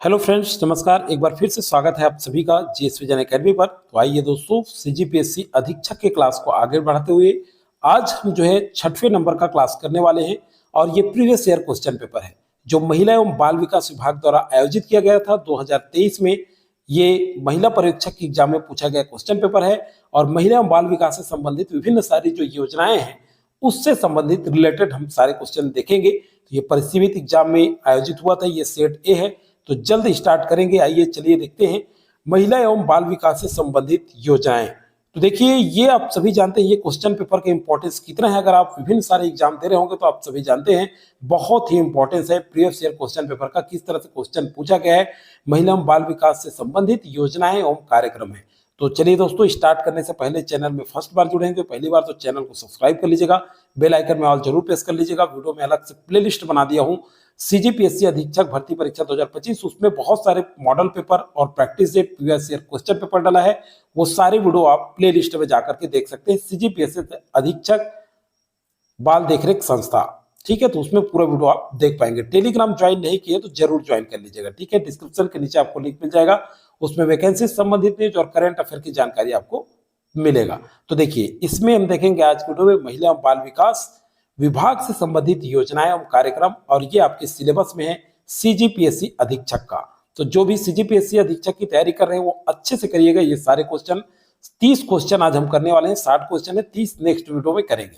Hello friends, नमस्कार। एक बार फिर से स्वागत है आप सभी का जीएस विजन एकेडमी पर। तो आइए दोस्तों, सीजीपीएससी अधीक्षक के क्लास को आगे बढ़ाते हुए आज हम जो है 6वें नंबर का क्लास करने वाले हैं। और ये प्रीवियस ईयर क्वेश्चन पेपर है जो महिला एवं बाल विकास विभाग द्वारा आयोजित किया गया था 2023 में। ये महिला पर्यवेक्षक की एग्जाम में पूछा गया क्वेश्चन पेपर है और महिला एवं बाल विकास से संबंधित विभिन्न सारी जो योजनाएं हैं उससे संबंधित रिलेटेड हम सारे क्वेश्चन देखेंगे। तो ये परिसीमित एग्जाम में आयोजित हुआ था, ये सेट ए है। तो जल्द स्टार्ट करेंगे। आइए चलिए देखते हैं महिला एवं बाल विकास से संबंधित योजनाएं। तो देखिए, ये आप सभी जानते हैं ये क्वेश्चन पेपर का इंपॉर्टेंस कितना है। अगर आप विभिन्न सारे एग्जाम दे रहे होंगे तो आप सभी जानते हैं बहुत ही इंपॉर्टेंस है प्रीवियस ईयर क्वेश्चन पेपर का, किस तरह से क्वेश्चन पूछा गया है। महिला एवं बाल विकास से संबंधित योजनाएं एवं कार्यक्रम है। तो चलिए दोस्तों, स्टार्ट करने से पहले चैनल में फर्स्ट बार जुड़े हैं तो पहली बार तो चैनल को सब्सक्राइब कर लीजिएगा, बेल आइकन में ऑल जरूर प्रेस कर लीजिएगा। वीडियो में अलग से प्लेलिस्ट बना दिया हूं सीजीपीएससी अधीक्षक भर्ती परीक्षा 2025, उसमें बहुत सारे मॉडल पेपर और practice set previous year question paper डाला है। वो सारे वीडियो आप प्लेलिस्ट में जाकर के देख सकते हैं। सीजीपीएससी अधीक्षक बाल देखरेख संस्था, ठीक है, तो उसमें पूरा वीडियो आप देख पाएंगे। टेलीग्राम ज्वाइन नहीं किए तो जरूर ज्वाइन कर लीजिएगा, ठीक है। डिस्क्रिप्शन के नीचे आपको लिंक मिल जाएगा, उसमें वैकेंसी से संबंधित न्यूज और करंट अफेयर की जानकारी आपको मिलेगा। तो देखिए, इसमें हम देखेंगे आज वीडियो में महिला एवं बाल विकास विभाग से संबंधित योजनाएं एवं कार्यक्रम, और ये आपके सिलेबस में है सीजीपीएससी अधीक्षक का। तो जो भी सीजीपीएससी अधीक्षक की तैयारी कर रहे हैं वो अच्छे से करिएगा। ये सारे क्वेश्चन 30 क्वेश्चन आज हम करने वाले हैं, 60 क्वेश्चन है, 30 नेक्स्ट वीडियो में करेंगे।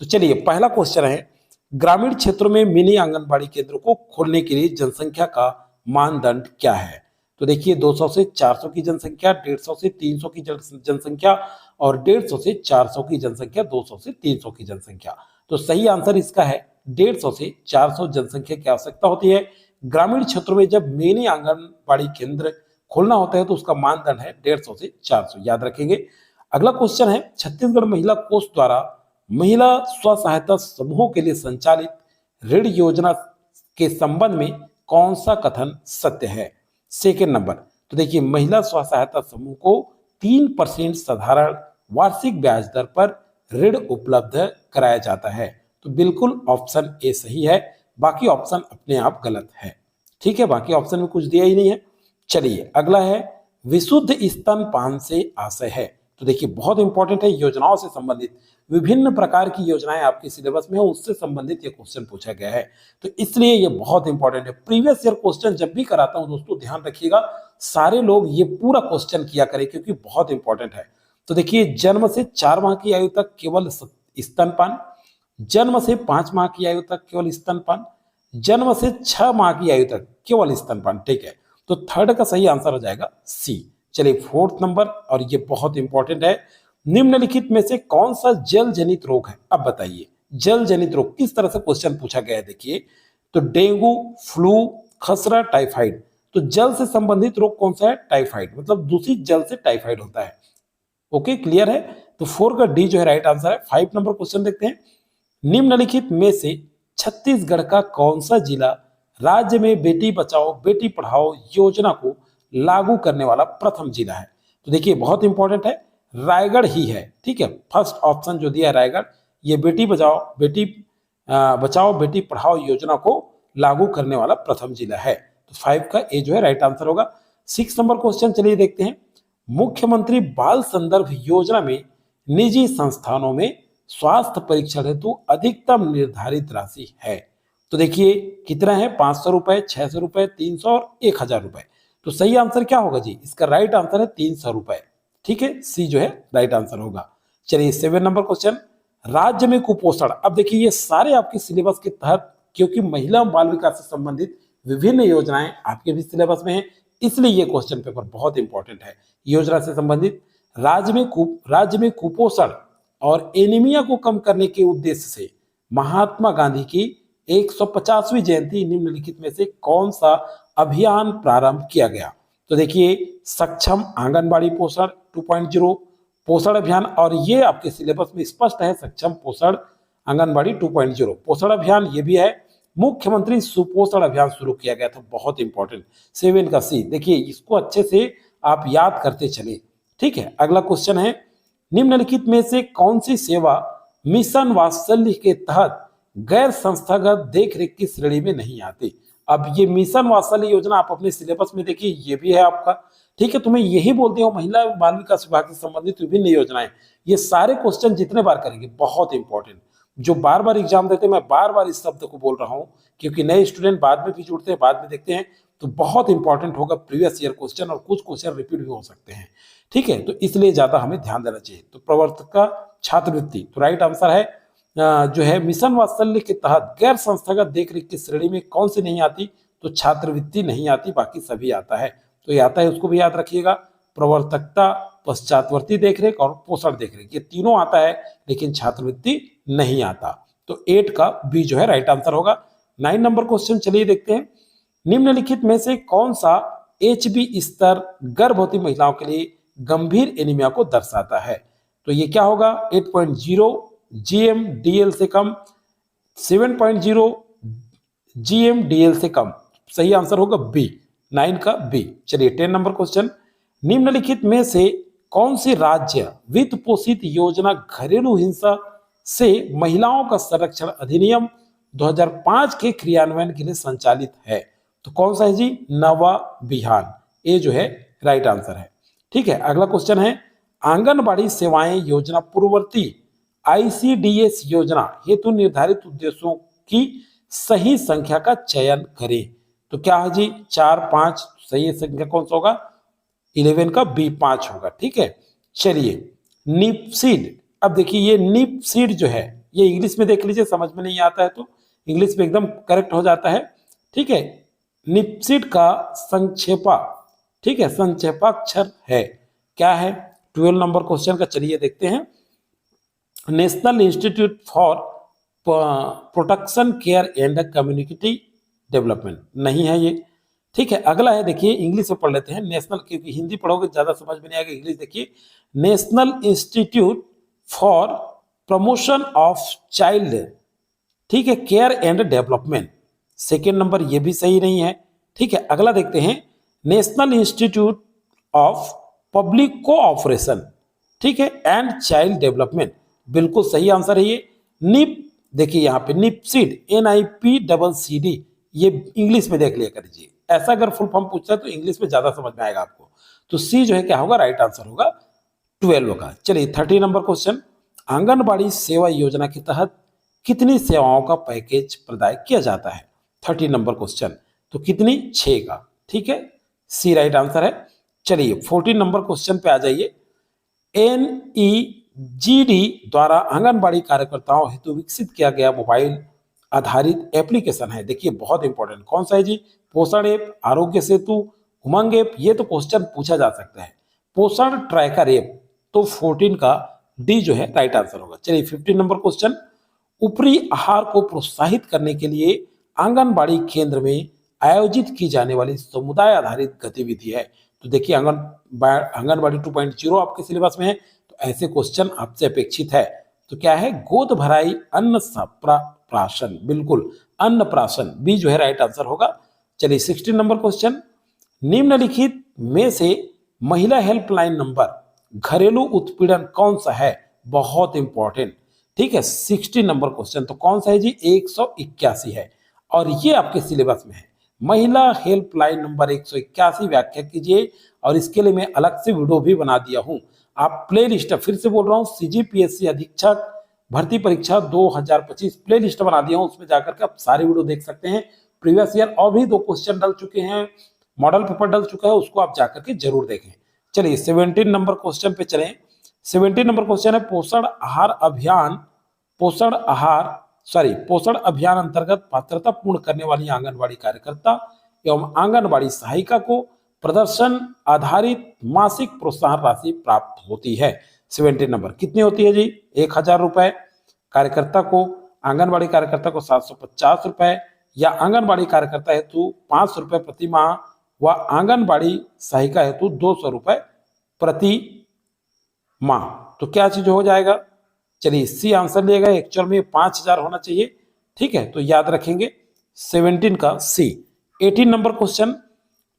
तो चलिए, पहला क्वेश्चन है, ग्रामीण क्षेत्रों में मिनी आंगनबाड़ी केंद्र को खोलने के लिए जनसंख्या का मानदंड क्या है। तो देखिए, 200 से 400 की जनसंख्या, 150 से 300 की जनसंख्या और 150 से 400 की जनसंख्या, 200 से 300 की जनसंख्या। तो सही आंसर इसका है 150 से 400 जनसंख्या की आवश्यकता होती है। ग्रामीण क्षेत्रों में जब मिनी आंगनबाड़ी केंद्र खोलना होता है तो उसका मानदंड है 150 से 400, याद रखेंगे। अगला क्वेश्चन है, छत्तीसगढ़ महिला कोष द्वारा महिला स्व सहायता समूहों के लिए संचालित ऋण योजना के संबंध में कौन सा कथन सत्य है। सेकेंड नंबर, तो देखिए, महिला स्व सहायता समूह को 3% साधारण वार्षिक ब्याज दर पर ऋण उपलब्ध कराया जाता है। तो बिल्कुल ऑप्शन ए सही है, बाकी ऑप्शन अपने आप गलत है, ठीक है। बाकी ऑप्शन में कुछ दिया ही नहीं है। चलिए, अगला है, विशुद्ध स्तनपान से आशय है। तो देखिए, बहुत इंपॉर्टेंट है, योजनाओं से संबंधित विभिन्न प्रकार की योजनाएं आपके सिलेबस में है, उससे संबंधित ये क्वेश्चन पूछा गया है। तो इसलिए ये बहुत इंपॉर्टेंट है। प्रीवियस ईयर क्वेश्चन जब भी कराता हूं दोस्तों, ध्यान रखिएगा सारे लोग ये पूरा क्वेश्चन किया करें क्योंकि बहुत इंपॉर्टेंट है। तो देखिए, जन्म से 4 माह की आयु तक केवल स्तनपान, जन्म से 5 माह की आयु तक केवल स्तनपान, जन्म से 6 माह की आयु तक केवल स्तनपान, ठीक है। तो थर्ड का सही आंसर हो जाएगा सी। चलिए, फोर्थ नंबर, और ये बहुत इंपॉर्टेंट है, निम्नलिखित में से कौन सा जल जनित रोग है। अब बताइए, जल जनित रोग किस तरह से क्वेश्चन पूछा गया है। देखिए, तो डेंगू, फ्लू, खसरा, टाइफाइड। तो जल से संबंधित रोग कौन सा है, टाइफाइड, मतलब दूषित जल से टाइफाइड होता है। ओके, क्लियर है। तो 4 का डी जो है राइट आंसर है। 5 नंबर क्वेश्चन देखते हैं, निम्नलिखित में से छत्तीसगढ़ का कौन सा जिला राज्य में बेटी बचाओ बेटी पढ़ाओ योजना को लागू करने वाला प्रथम जिला है। तो देखिए, बहुत इंपॉर्टेंट है, रायगढ़ ही है, ठीक है। फर्स्ट ऑप्शन जो दिया है रायगढ़, ये बेटी बचाओ बेटी पढ़ाओ योजना को लागू करने वाला प्रथम जिला है। तो 5 का ए जो है राइट आंसर होगा। 6 नंबर क्वेश्चन चलिए देखते हैं, मुख्यमंत्री बाल संदर्भ योजना में निजी संस्थानों में स्वास्थ्य परीक्षण हेतु अधिकतम निर्धारित राशि है। तो देखिए, कितना है, 500 रुपए, 600 रुपए, 300 और 1000 रुपए। तो सही आंसर क्या होगा जी, इसका राइट आंसर है 300 रुपए, ठीक है। सी जो है राइट आंसर होगा। चलिए, 7 नंबर क्वेश्चन, राज्य में कुपोषण। अब देखिए, ये सारे आपके सिलेबस के तहत, क्योंकि महिला बाल विकास से संबंधित विभिन्न योजनाएं आपके भी सिलेबस में है, इसलिए ये क्वेश्चन पेपर बहुत इंपॉर्टेंट है। योजना से संबंधित, राज्य में कुपोषण और एनीमिया को कम करने के उद्देश्य से महात्मा गांधी की 150वीं जयंती निम्नलिखित में से कौन सा अभियान प्रारंभ किया गया। तो देखिए, सक्षम आंगनबाड़ी पोषण 2.0 पोषण अभियान, और ये आपके सिलेबस में स्पष्ट है, सक्षम पोषण आंगनबाड़ी 2.0 पोषण अभियान, ये भी है। मुख्यमंत्री सुपोषण अभियान शुरू किया गया था, बहुत इंपॉर्टेंट। 7 का सी, देखिए इसको अच्छे से आप याद करते चले, ठीक है। अगला क्वेश्चन है, निम्नलिखित में से कौन सी सेवा मिशन वात्सल्य के तहत गैर संस्थागत देखरेख की श्रेणी में नहीं आती। अब ये मिशन वात्सल्य योजना आप अपने सिलेबस में देखिए, ये भी है आपका, ठीक है। तो मैं यही बोलती हूँ, महिला बाल विकास विभाग से संबंधित विभिन्न योजनाएं, ये सारे क्वेश्चन जितने बार करेंगे बहुत इंपॉर्टेंट, जो बार बार एग्जाम देते हैं, मैं बार बार इस शब्द को बोल रहा हूँ क्योंकि नए स्टूडेंट बाद में भी जुड़ते हैं, बाद में देखते हैं, तो बहुत इंपॉर्टेंट होगा प्रीवियस ईयर क्वेश्चन, और कुछ क्वेश्चन रिपीट भी हो सकते हैं, ठीक है। तो इसलिए ज्यादा हमें ध्यान देना चाहिए। तो प्रवर्तक का छात्रवृत्ति, तो राइट आंसर है जो है मिशन वात्सल्य के तहत गैर संस्थागत देखरेख की श्रेणी में कौन सी नहीं आती, तो छात्रवृत्ति नहीं आती, बाकी सभी आता है। तो ये आता है, उसको भी याद रखिएगा। प्रवर्तकता, पश्चातवर्ती देखरेख और पोषण देखरेख, ये तीनों आता है, लेकिन छात्रवृत्ति नहीं आता। तो 8 का बी जो है राइट आंसर होगा। 9 नंबर क्वेश्चन चलिए देखते हैं। निम्नलिखित में से कौन सा HB स्तर गर्भवती महिलाओं के लिए गंभीर एनीमिया को दर्शाता है? तो ये क्या होगा? 8.0 GMDL से कम, 7.0 GMDL से कम, सही आंसर होगा बी, 9 का बी। चलिए 10 नंबर क्वेश्चन। निम्नलिखित में से कौन सी राज्य वित्त पोषित योजना घरेलू हिंसा से महिलाओं का संरक्षण अधिनियम 2005 के क्रियान्वयन के लिए संचालित है? तो कौन सा है जी? नवा बिहार, ये जो है राइट आंसर है, ठीक है। अगला क्वेश्चन है, आंगनबाड़ी सेवाएं योजना पूर्ववर्ती ICDS योजना हेतु निर्धारित उद्देश्यों की सही संख्या का चयन करें। तो क्या है जी? 4, 5, सही संख्या कौन सा होगा? 11 का बी 5 होगा, ठीक है। चलिए निपसीड, अब देखिए ये निपसीड जो है, ये इंग्लिश में देख लीजिए, समझ में नहीं आता है तो इंग्लिश में एकदम करेक्ट हो जाता है, ठीक है। निपसीड का संक्षेपा, ठीक है, संक्षेपाक्षर है, क्या है? 12 नंबर क्वेश्चन का चलिए देखते हैं। National institute for protection care and community development नहीं है ये, ठीक है। अगला है, देखिए इंग्लिश में पढ़ लेते हैं नेशनल, क्योंकि हिंदी पढ़ोगे ज्यादा समझ में नहीं आएगा, इंग्लिश देखिए। National institute for promotion of child, ठीक है, care and development, second number, ये भी सही नहीं है, ठीक है। अगला देखते हैं, national institute of public cooperation, ठीक है, एंड चाइल्ड डेवलपमेंट, बिल्कुल सही आंसर है ये। निप, देखिए यहाँ पे निपसीड, NIPCCD, ये इंग्लिश में देख लिया करिए, ऐसा अगर फुल फॉर्म पूछता है तो इंग्लिश में ज्यादा समझ में आएगा आपको। तो सी जो है क्या होगा? राइट आंसर होगा 12 का। चलिए 30 नंबर क्वेश्चन, आंगनबाड़ी सेवा योजना के तहत कितनी सेवाओं का पैकेज प्रदान किया जाता है? 30 नंबर क्वेश्चन, तो कितनी? 6 का, ठीक है, सी राइट आंसर है। चलिए 14 नंबर क्वेश्चन पे आ जाइए। NEGD द्वारा आंगनबाड़ी कार्यकर्ताओं हेतु विकसित किया गया मोबाइल आधारित एप्लीकेशन है, देखिए बहुत इंपॉर्टेंट, कौन सा है जी? पोषण ऐप, आरोग्य सेतु, उमंग ऐप, ये तो क्वेश्चन पूछा जा सकता है। पोषण ट्रैकर ऐप, तो 14 का डी जो है राइट आंसर होगा। चलिए 15 नंबर क्वेश्चन, ऊपरी आहार को प्रोत्साहित करने के लिए आंगनबाड़ी केंद्र में आयोजित की जाने वाली समुदाय आधारित गतिविधि है। तो देखिए आंगनबाड़ी 2.0 आपके सिलेबस में है, तो ऐसे क्वेश्चन आपसे अपेक्षित है। तो क्या है? गोद भराई अन्न प्राशन, बिल्कुल अन्न प्राशन, बी जो है राइट आंसर होगा। चलिए 16 नंबर क्वेश्चन, निम्नलिखित में से महिला हेल्पलाइन नंबर घरेलू उत्पीड़न कौन सा है? बहुत इंपॉर्टेंट, ठीक है। 16 नंबर क्वेश्चन, तो कौन सा है जी? 181 है, और ये आपके सिलेबस में है। महिला हेल्पलाइन नंबर 181 व्याख्या कीजिए, और इसके लिए मैं अलग से वीडियो भी बना दिया हूं। आप प्ले लिस्ट, फिर से बोल रहा हूं, CGPSC अधीक्षक भर्ती परीक्षा 2025 प्ले लिस्ट बना दिया हूं, उसमें जाकर के आप सारे वीडियो देख सकते हैं। प्रीवियस ईयर और भी 2 क्वेश्चन डल चुके हैं, मॉडल पेपर डल चुका है, उसको आप जाकर के जरूर देखें। चलिए 17 नंबर क्वेश्चन पे चलें। 17 नंबर क्वेश्चन है, पोषण अभियान अंतर्गत पात्रता पूर्ण करने वाली आंगनबाड़ी कार्यकर्ता एवं आंगनबाड़ी सहायिका को प्रदर्शन आधारित मासिक प्रोत्साहन राशि प्राप्त होती है। 17 नंबर कितनी होती है जी? 1000 रुपए कार्यकर्ता को, आंगनबाड़ी कार्यकर्ता को 750 रुपए, या आंगनबाड़ी कार्यकर्ता हेतु 500 रुपए प्रति माह, व आंगनबाड़ी सहायिका हेतु 200 रुपए प्रति माह। तो क्या चीज हो जाएगा? चलिए सी आंसर लिएगा, एक्चुअल में 5000 होना चाहिए, ठीक है, तो याद रखेंगे 17 का सी। 18 नंबर क्वेश्चन,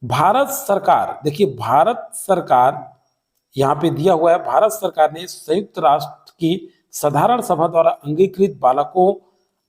भारत सरकार, देखिए भारत सरकार यहां पे दिया हुआ है, भारत सरकार ने संयुक्त राष्ट्र की साधारण सभा द्वारा अंगीकृत बालकों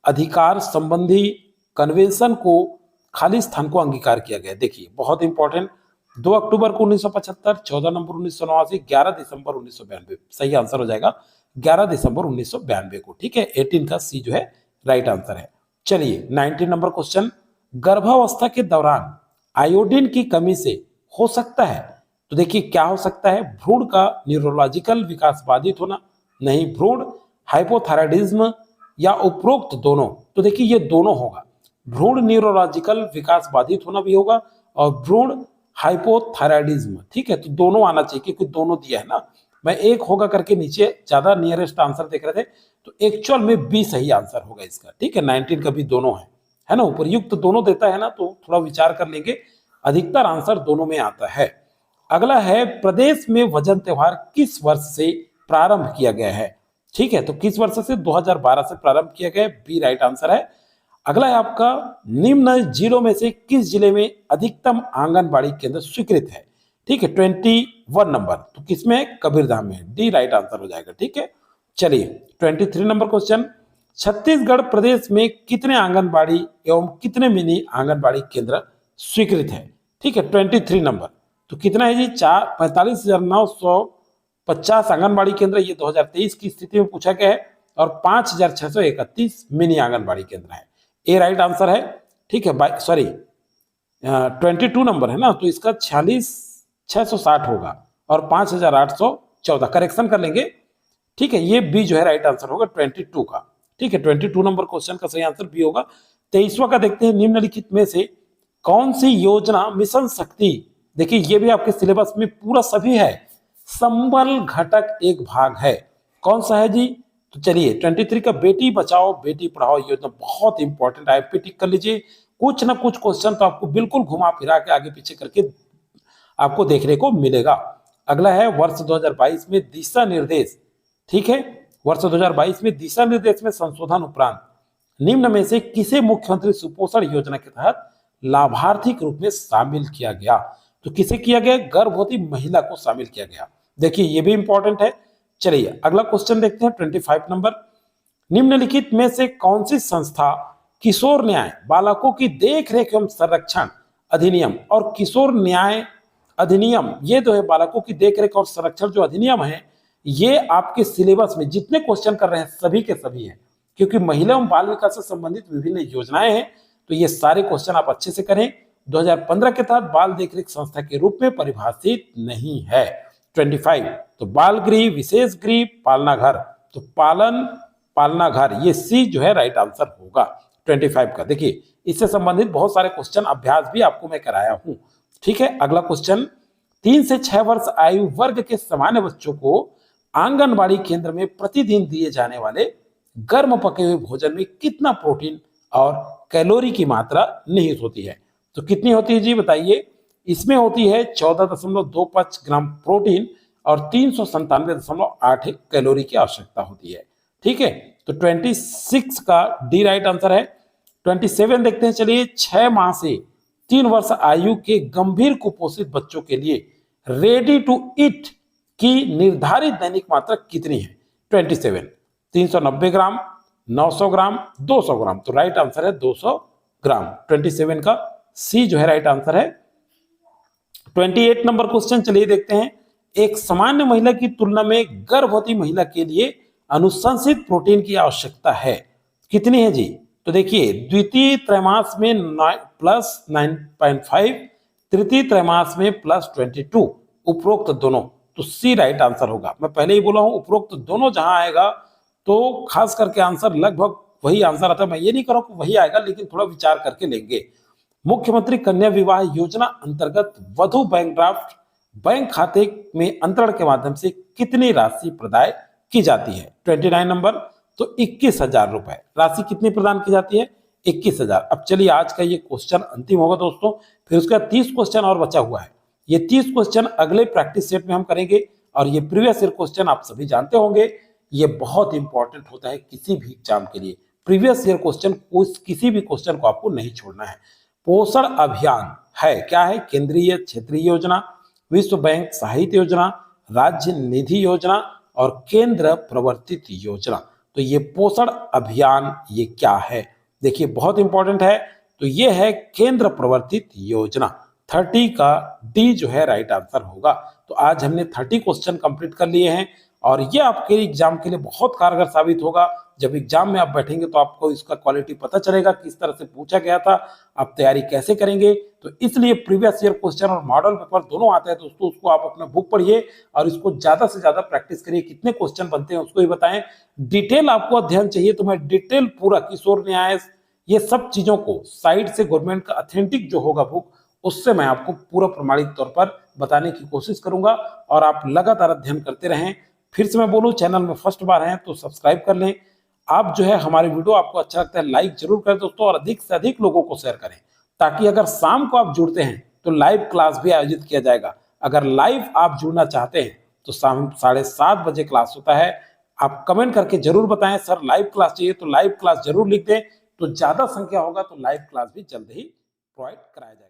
अधिकार संबंधी कन्वेंशन को खाली स्थान को अंगीकार किया गया? देखिए बहुत इंपॉर्टेंट, 2 अक्टूबर को 1975, 14 नवंबर 1989, 11 दिसंबर 1992। सही आंसर हो जाएगा 11 दिसंबर 1992 को। ठीक है, 18 का सी जो है राइट आंसर है। चलिए 19 नंबर क्वेश्चन, गर्भावस्था के दौरान आयोडीन की कमी से हो सकता है? तो देखिए क्या हो सकता है, भ्रूण का न्यूरोलॉजिकल विकास बाधित होना, नहीं भ्रूण हाइपोथायराइडिज्म, या उपरोक्त दोनों? तो देखिए ये दोनों होगा, भ्रूण न्यूरोलॉजिकल विकास बाधित होना भी होगा और भ्रूण हाइपोथायराइडिज्म। ठीक है, तो दोनों आना चाहिए क्योंकि दोनों दिया है ना, मैं एक होगा करके नीचे ज्यादा नियरेस्ट आंसर देख रहे थे, तो एक्चुअल में बी सही आंसर होगा इसका। ठीक है, 19 का भी दोनों है ना, उपरयुक्त दोनों देता है ना, तो थोड़ा विचार कर लेंगे, अधिकतर आंसर दोनों में आता है। अगला है, प्रदेश में वजन त्योहार किस वर्ष से प्रारंभ किया गया है? ठीक है, तो किस वर्ष से? 2012 से प्रारंभ किया गया, बी राइट आंसर है। अगला है आपका, निम्न जिलों में से किस जिले में अधिकतम आंगनबाड़ी केंद्र स्वीकृत है? ठीक है, 21 नंबर, तो किसमें? कबीरधाम में, डी राइट आंसर हो जाएगा। ठीक है, चलिए 23 नंबर क्वेश्चन, छत्तीसगढ़ प्रदेश में कितने आंगनबाड़ी एवं कितने मिनी आंगनबाड़ी केंद्र स्वीकृत है? ठीक है, 23 नंबर, तो कितना है जी? 45,950 आंगनबाड़ी केंद्र, ये 2023 की स्थिति में पूछा गया है, और 5,631 मिनी आंगनबाड़ी केंद्र है। ए राइट आंसर है। ठीक है, सॉरी 22 नंबर है ना, तो इसका 46,660 होगा और 5,814, करेक्शन कर लेंगे। ठीक है, ये बी जो है राइट आंसर होगा 22 का। ठीक है, 22 नंबर क्वेश्चन का सही आंसर बी होगा। 23वां का देखते हैं, निम्नलिखित में से कौन सी योजना मिशन शक्ति, देखिए ये भी आपके सिलेबस में पूरा सभी है, संबल घटक एक भाग है, कौन सा है जी? तो चलिए 23 का बेटी बचाओ बेटी पढ़ाओ योजना बहुत इंपॉर्टेंट है, पे टिक कर लीजिए। कुछ ना कुछ क्वेश्चन तो आपको बिल्कुल घुमा फिरा के आगे पीछे करके आपको देखने को मिलेगा। अगला है, वर्ष 2022 में दिशा निर्देश, ठीक है, वर्ष 2022 में दिशा निर्देश में संशोधन उपरांत निम्न में से किसे मुख्यमंत्री सुपोषण योजना के तहत लाभार्थी के रूप में शामिल किया गया? तो किसे किया गया? गर्भवती महिला को शामिल किया गया। देखिए ये भी इंपॉर्टेंट है। चलिए अगला क्वेश्चन देखते हैं, 25 नंबर, निम्नलिखित में से कौन सी संस्था किशोर न्याय बालकों की देखरेख एवं संरक्षण अधिनियम और किशोर न्याय अधिनियम, ये जो है बालकों की देखरेख और संरक्षण जो अधिनियम है, ये आपके सिलेबस में जितने क्वेश्चन कर रहे हैं सभी के सभी हैं, क्योंकि महिला एवं बाल विकास से संबंधित विभिन्न योजनाएं हैं, तो ये सारे क्वेश्चन आप अच्छे से करें। 2015 के तहत बाल देखरेख संस्था के रूप में परिभाषित नहीं है। 25, तो बाल गृह, विशेष गृह, पालना घर, तो पालना घर, ये सी जो है राइट आंसर होगा 25 का। देखिए इससे संबंधित बहुत सारे क्वेश्चन अभ्यास भी आपको मैं कराया हूं। ठीक है, अगला क्वेश्चन, 3 से 6 वर्ष आयु वर्ग के सामान्य बच्चों को आंगनबाड़ी केंद्र में प्रतिदिन दिए जाने वाले गर्म पके हुए भोजन में कितना प्रोटीन और कैलोरी की मात्रा निहित होती है? तो कितनी होती है जी बताइए? इसमें होती है 14.25 ग्राम प्रोटीन और 397.81 कैलोरी की आवश्यकता होती है। ठीक है, तो 26 का डी राइट आंसर है। 27 देखते हैं, चलिए 6 माह से 3 वर्ष आयु के गंभीर कुपोषित बच्चों के लिए रेडी टू ईट की निर्धारित दैनिक मात्रा कितनी है? 27, 390 ग्राम, 900 ग्राम, 200 ग्राम, तो राइट आंसर है 200 ग्राम। 27 का सी जो है राइट आंसर है। 28 नंबर क्वेश्चन चलिए देखते हैं, एक सामान्य महिला की तुलना में गर्भवती महिला के लिए अनुशंसित प्रोटीन की आवश्यकता है कितनी है जी? तो देखिए द्वितीय त्रैमास में +9.5, तृतीय त्रैमास में +22, उपरोक्त दोनों, तो सी राइट आंसर होगा। मैं पहले ही बोला हूं उपरोक्त दोनों जहां आएगा तो खास करके आंसर लगभग वही आंसर आता है। मैं ये नहीं कह रहा हूं वही आएगा, लेकिन थोड़ा विचार करके लेंगे। मुख्यमंत्री कन्या विवाह योजना अंतर्गत वधु बैंक ड्राफ्ट बैंक खाते में अंतरण के माध्यम से कितनी राशि प्रदान की जाती है? 29 नंबर, तो 21,000 रुपए राशि कितनी प्रदान की जाती है? 21,000। अब चलिए आज का ये क्वेश्चन अंतिम होगा दोस्तों, फिर उसका 30 क्वेश्चन और बचा हुआ है। ये 30 क्वेश्चन अगले प्रैक्टिस सेट में हम करेंगे, और ये प्रीवियस ईयर क्वेश्चन आप सभी जानते होंगे, ये बहुत इंपॉर्टेंट होता है किसी भी एग्जाम के लिए। प्रीवियस ईयर क्वेश्चन, किसी भी क्वेश्चन को आपको नहीं छोड़ना है। पोषण अभियान है क्या है? केंद्रीय क्षेत्रीय योजना, विश्व बैंक सहायता योजना, राज्य निधि योजना और केंद्र प्रवर्तित योजना। तो ये पोषण अभियान ये क्या है? देखिए बहुत इंपॉर्टेंट है। तो ये है केंद्र प्रवर्तित योजना। 30 का डी जो है राइट आंसर होगा। तो आज हमने 30 क्वेश्चन कंप्लीट कर लिए हैं और ये आपके एग्जाम के लिए बहुत कारगर साबित होगा। जब एग्जाम में आप बैठेंगे तो आपको इसका क्वालिटी पता चलेगा, किस तरह से पूछा गया था, आप तैयारी कैसे करेंगे। तो इसलिए प्रीवियस ईयर क्वेश्चन और मॉडल पेपर दोनों आते हैं दोस्तों, उसको आप अपना बुक पढ़िए और इसको ज्यादा से ज्यादा प्रैक्टिस करिए। कितने क्वेश्चन बनते हैं उसको ही बताएं। डिटेल आपको अध्ययन चाहिए तो मैं डिटेल पूरा किशोर न्याय ये सब चीजों को साइड से गवर्नमेंट का ऑथेंटिक जो होगा बुक, उससे मैं आपको पूरा प्रमाणित तौर पर बताने की कोशिश करूंगा और आप लगातार अध्ययन करते रहें। फिर से मैं बोलूं, चैनल में फर्स्ट बार हैं तो सब्सक्राइब कर लें। आप जो है हमारे वीडियो आपको अच्छा लगता है लाइक जरूर करें दोस्तों, और अधिक से अधिक लोगों को शेयर करें, ताकि अगर शाम को आप जुड़ते हैं तो लाइव क्लास भी आयोजित किया जाएगा। अगर लाइव आप जुड़ना चाहते हैं तो शाम 7:30 बजे क्लास होता है। आप कमेंट करके जरूर बताएं सर लाइव क्लास चाहिए, तो लाइव क्लास जरूर लिख दें, तो ज्यादा संख्या होगा तो लाइव क्लास भी जल्द ही प्रोवाइड कराया जाएगा।